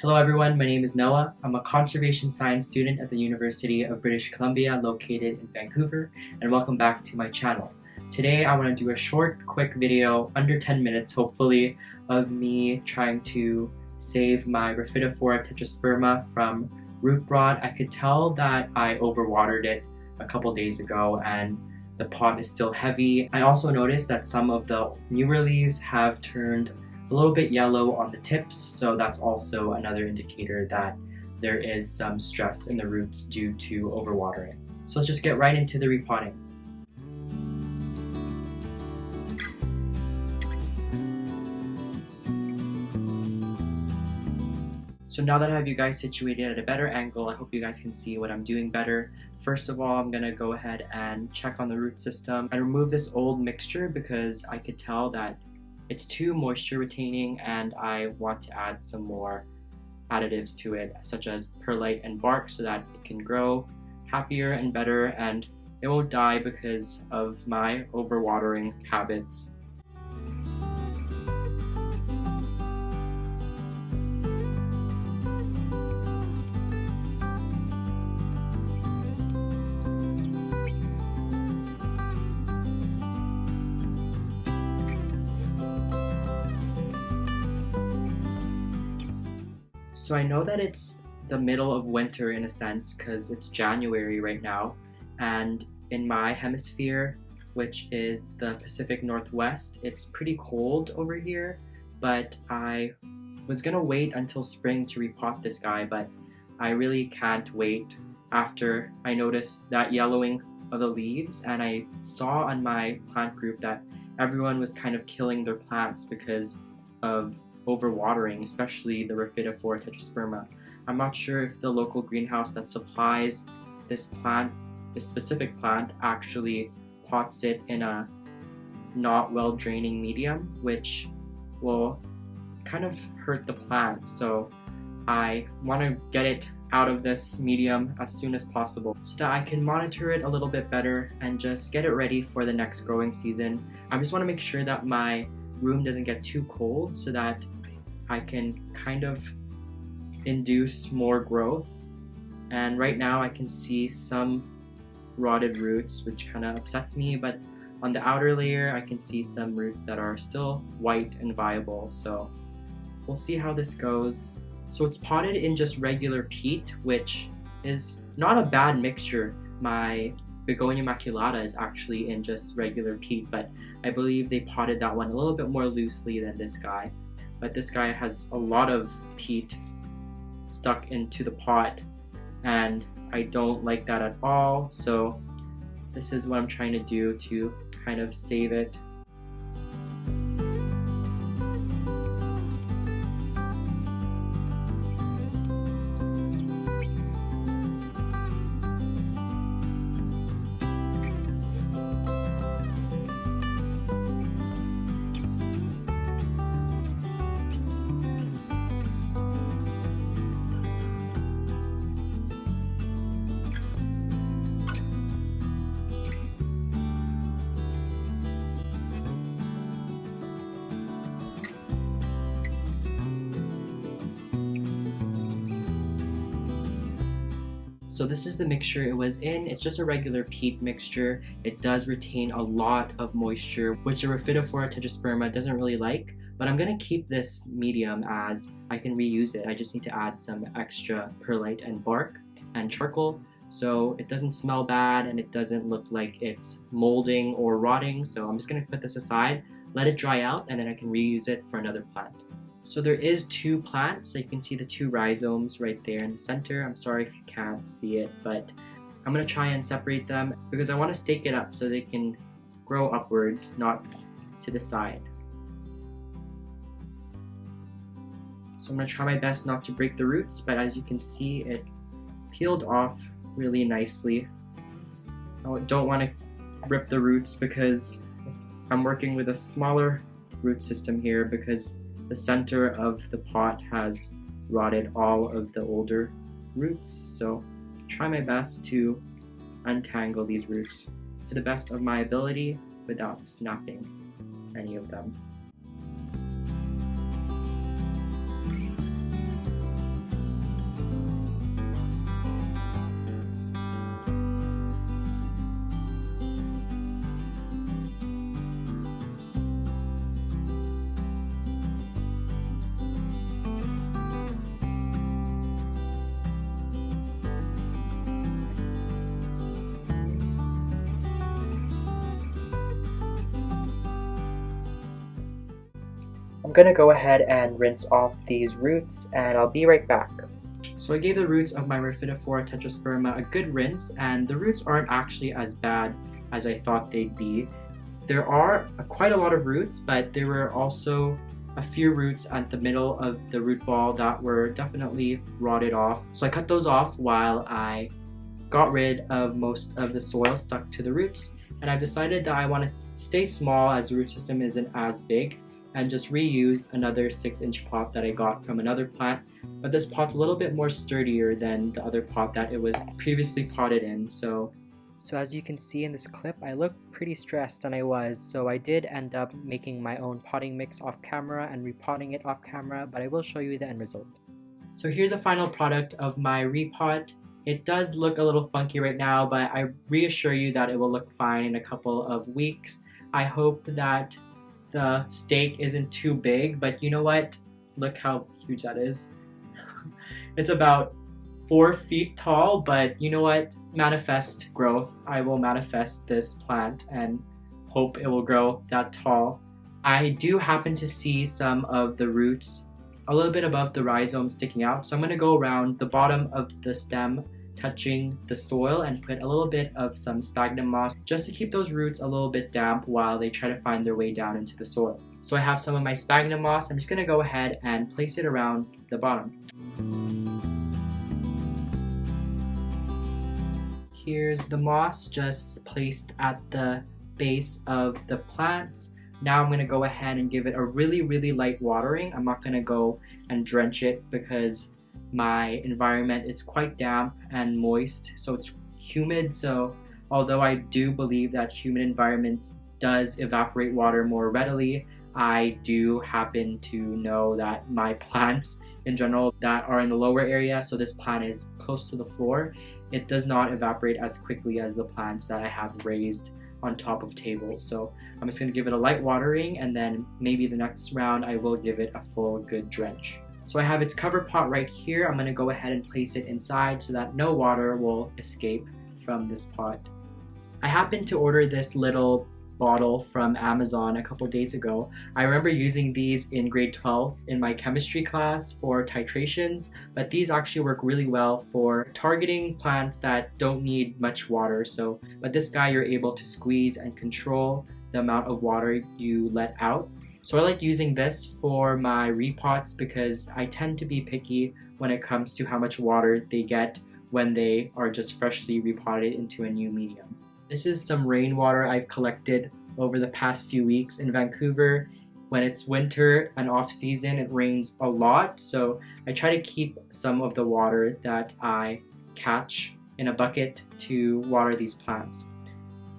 Hello everyone, my name is Noah. I'm a conservation science student at the University of British Columbia located in Vancouver, and welcome back to my channel. Today I want to do a short, quick video, under 10 minutes hopefully, of me trying to save my Rhaphidophora Tetrasperma from root rot. I could tell that I overwatered it a couple days ago and the pot is still heavy. I also noticed that some of the newer leaves have turned a little bit yellow on the tips, so that's also another indicator that there is some stress in the roots due to overwatering. So let's just get right into the repotting. So now that I have you guys situated at a better angle, I hope you guys can see what I'm doing better. First of all, I'm gonna go ahead and check on the root system and remove this old mixture because I could tell that it's too moisture retaining and I want to add some more additives to it, such as perlite and bark, so that it can grow happier and better and it won't die because of my overwatering habits. So I know that it's the middle of winter in a sense because it's January right now, and in my hemisphere, which is the Pacific Northwest, it's pretty cold over here, but I was gonna wait until spring to repot this guy, but I really can't wait after I noticed that yellowing of the leaves, and I saw on my plant group that everyone was kind of killing their plants because of overwatering, especially the Rhaphidophora Tetrasperma. I'm not sure if the local greenhouse that supplies this specific plant, actually pots it in a not well draining medium, which will kind of hurt the plant. So I want to get it out of this medium as soon as possible so that I can monitor it a little bit better and just get it ready for the next growing season. I just want to make sure that my room doesn't get too cold so that I can kind of induce more growth. And right now I can see some rotted roots, which kind of upsets me, but on the outer layer I can see some roots that are still white and viable, so we'll see how this goes. So it's potted in just regular peat, which is not a bad mixture. My Begonia maculata is actually in just regular peat, but I believe they potted that one a little bit more loosely than this guy. But this guy has a lot of peat stuck into the pot and I don't like that at all. So this is what I'm trying to do to kind of save it. So this is the mixture it was in. It's just a regular peat mixture. It does retain a lot of moisture, which the Rhaphidophora Tetrasperma doesn't really like, but I'm gonna keep this medium as I can reuse it. I just need to add some extra perlite and bark and charcoal so it doesn't smell bad and it doesn't look like it's molding or rotting. So I'm just gonna put this aside, let it dry out, and then I can reuse it for another plant. So there is two plants, so you can see the two rhizomes right there in the center. I'm sorry if you can't see it, but I'm gonna try and separate them because I want to stake it up so they can grow upwards, not to the side. So I'm gonna try my best not to break the roots, but as you can see, it peeled off really nicely. I don't want to rip the roots because I'm working with a smaller root system here because the center of the pot has rotted all of the older roots, so try my best to untangle these roots to the best of my ability without snapping any of them. I'm gonna go ahead and rinse off these roots and I'll be right back. So I gave the roots of my Rhaphidophora Tetrasperma a good rinse, and the roots aren't actually as bad as I thought they'd be. There are quite a lot of roots, but there were also a few roots at the middle of the root ball that were definitely rotted off. So I cut those off while I got rid of most of the soil stuck to the roots, and I've decided that I want to stay small as the root system isn't as big and just reuse another 6-inch pot that I got from another plant, but this pot's a little bit more sturdier than the other pot that it was previously potted in. So as you can see in this clip, I look pretty stressed, and I was, so I did end up making my own potting mix off camera and repotting it off camera, but I will show you the end result. So here's a final product of my repot. It does look a little funky right now, but I reassure you that it will look fine in a couple of weeks. I hope that the stake isn't too big, but you know what? Look how huge that is. It's about 4 feet tall, but you know what? Manifest growth. I will manifest this plant and hope it will grow that tall. I do happen to see some of the roots a little bit above the rhizome sticking out, so I'm going to go around the bottom of the stem touching the soil and put a little bit of some sphagnum moss just to keep those roots a little bit damp while they try to find their way down into the soil. So I have some of my sphagnum moss. I'm just going to go ahead and place it around the bottom. Here's the moss just placed at the base of the plants. Now I'm going to go ahead and give it a really light watering. I'm not going to go and drench it because my environment is quite damp and moist, so it's humid. So although I do believe that humid environments does evaporate water more readily, I do happen to know that my plants in general that are in the lower area, so this plant is close to the floor, it does not evaporate as quickly as the plants that I have raised on top of tables. So I'm just going to give it a light watering, and then maybe the next round I will give it a full good drench. So I have its cover pot right here. I'm going to go ahead and place it inside so that no water will escape from this pot. I happened to order this little bottle from Amazon a couple days ago. I remember using these in grade 12 in my chemistry class for titrations, but these actually work really well for targeting plants that don't need much water. But this guy, you're able to squeeze and control the amount of water you let out. So I like using this for my repots because I tend to be picky when it comes to how much water they get when they are just freshly repotted into a new medium. This is some rainwater I've collected over the past few weeks in Vancouver. When it's winter and off season, it rains a lot, so I try to keep some of the water that I catch in a bucket to water these plants.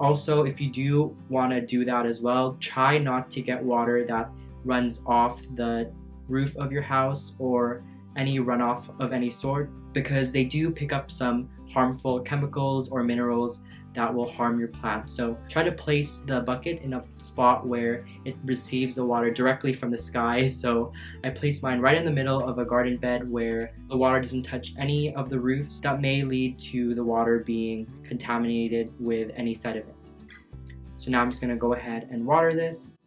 Also, if you do want to do that as well, try not to get water that runs off the roof of your house or any runoff of any sort, because they do pick up some harmful chemicals or minerals that will harm your plant. So try to place the bucket in a spot where it receives the water directly from the sky. So I placed mine right in the middle of a garden bed where the water doesn't touch any of the roofs that may lead to the water being contaminated with any sediment. So now I'm just going to go ahead and water this.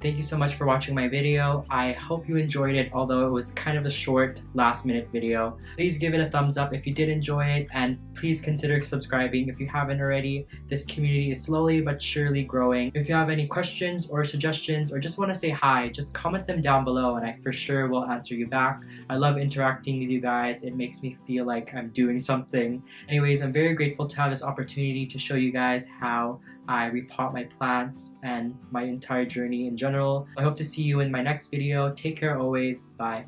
Thank you so much for watching my video. I hope you enjoyed it, although it was kind of a short last-minute video. Please give it a thumbs up if you did enjoy it, and please consider subscribing if you haven't already. This community is slowly but surely growing. If you have any questions or suggestions or just want to say hi, just comment them down below and I for sure will answer you back. I love interacting with you guys. It makes me feel like I'm doing something. Anyways, I'm very grateful to have this opportunity to show you guys how I repot my plants and my entire journey in general. I hope to see you in my next video. Take care always. Bye.